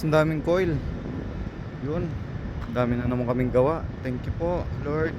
Ang daming coil. Yun. Ang dami na naman kaming gawa. Thank you po, Lord.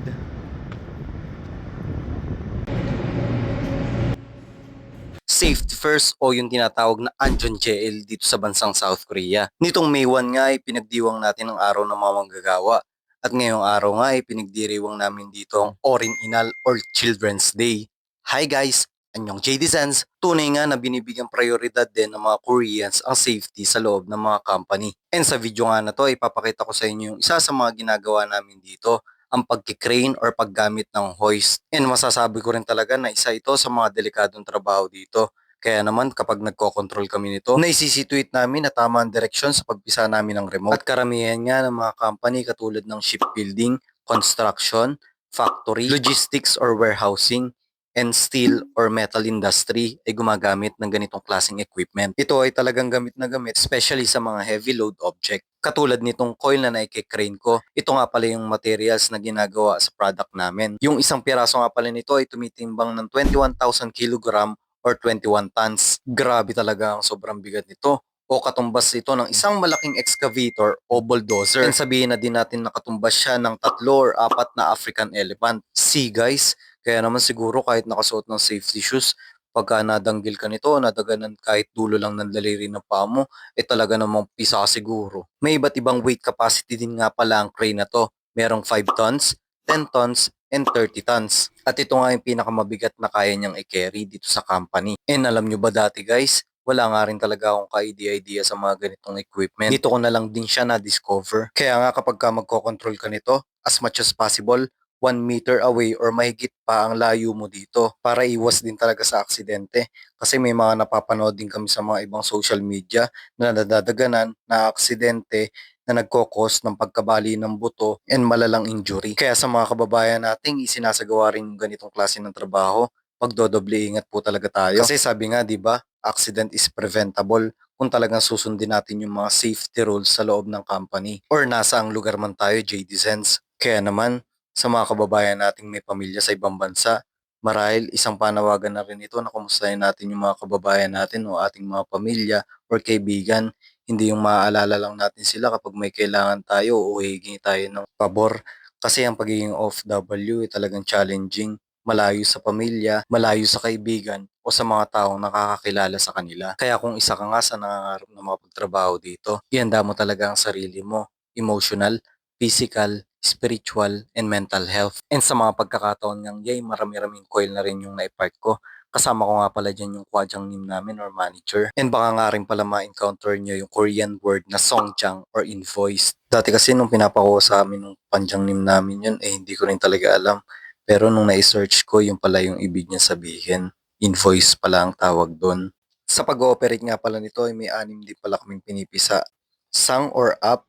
Safety first o yung tinatawag na Anjon JL dito sa bansang South Korea. Nitong May 1 nga ay pinagdiwang natin ang araw ng mga manggagawa. At ngayong araw nga ay pinagdiriwang namin dito ang Orin Inal or Children's Day. Hi guys! Anyong JD Sands, tunay nga na binibigyang prioridad din ng mga Koreans ang safety sa loob ng mga company. And sa video nga na to, ipapakita ko sa inyo yung isa sa mga ginagawa namin dito, ang pagkikrane or paggamit ng hoist. And masasabi ko rin talaga na isa ito sa mga delikadong trabaho dito. Kaya naman kapag nagko-control kami nito, naisisituate namin na tama ang direksyon sa pagpisa namin ng remote. At karamihan nga ng mga company katulad ng shipbuilding, construction, factory, logistics or warehousing, and steel or metal industry ay gumagamit ng ganitong klaseng equipment. Ito ay talagang gamit na gamit, especially sa mga heavy load object. Katulad nitong coil na naike-crane ko, ito nga pala yung materials na ginagawa sa product namin. Yung isang piraso nga pala nito ay tumitimbang ng 21,000 kilogram or 21 tons. Grabe talaga ang sobrang bigat nito. O katumbas ito ng isang malaking excavator o bulldozer. And sabihin na din natin nakatumbas siya ng 3 or 4 na African elephant. See guys, kaya naman siguro kahit nakasuot ng safety shoes, pagka nadanggil ka nito, nadaganan kahit dulo lang ng daliri ng paa mo, talaga namang pisa siguro. May iba't ibang weight capacity din nga pala ang crane na to. Merong 5 tons, 10 tons, and 30 tons. At ito nga yung pinakamabigat na kaya niyang i-carry dito sa company. And alam nyo ba dati guys, wala nga rin talaga akong ka-idea sa mga ganitong equipment. Dito ko na lang din siya na-discover. Kaya nga kapag ka magko-control ka nito, as much as possible, 1 meter away or mahigit pa ang layo mo dito para iwas din talaga sa aksidente. Kasi may mga napapanood din kami sa mga ibang social media na nadadaganan na aksidente na nagkokos ng pagkabali ng buto and malalang injury. Kaya sa mga kababayan nating isinasagawa rin yung ganitong klase ng trabaho, pagdodoble ingat po talaga tayo. Kasi sabi nga, 'di ba, accident is preventable kung talagang susundin natin yung mga safety rules sa loob ng company or nasa ang lugar man tayo, JD Sense. Kaya naman, sa mga kababayan nating may pamilya sa ibang bansa, marahil isang panawagan na rin ito na kumustahin natin yung mga kababayan natin o ating mga pamilya or kaibigan. Hindi yung maaalala lang natin sila kapag may kailangan tayo o hihingi tayo ng pabor. Kasi ang pagiging OFW ay talagang challenging, malayo sa pamilya, malayo sa kaibigan o sa mga taong nakakakilala sa kanila. Kaya kung isa ka nga sa nangangarap na makapagtrabaho dito, ihanda mo talaga ang sarili mo, emotional, physical, spiritual, and mental health. And sa mga pagkakataon ngang yay, marami-raming coil na rin yung naipark ko. Kasama ko nga pala dyan yung kwadyang name namin or manager. And baka nga rin pala ma-encounter nyo yung Korean word na songchang or invoice. Dati kasi nung pinapakuha sa amin ng panjang name namin yun, hindi ko rin talaga alam. Pero nung na-search ko, yung pala yung ibig niya sabihin. Invoice pala ang tawag doon. Sa pag-ooperate nga pala nito ay may 6 din pala kaming pinipisa. Sang or up,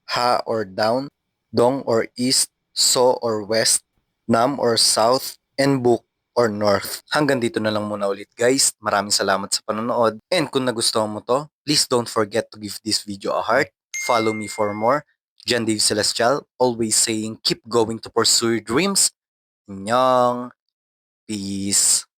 ha or down, dong or east, so or west, nam or south, and book or north. Hanggang dito na lang muna ulit guys. Maraming salamat sa panonood. And kung nagustuhan mo to, please don't forget to give this video a heart. Follow me for more. John Dave Celestial, always saying keep going to pursue your dreams. Nyong. Peace.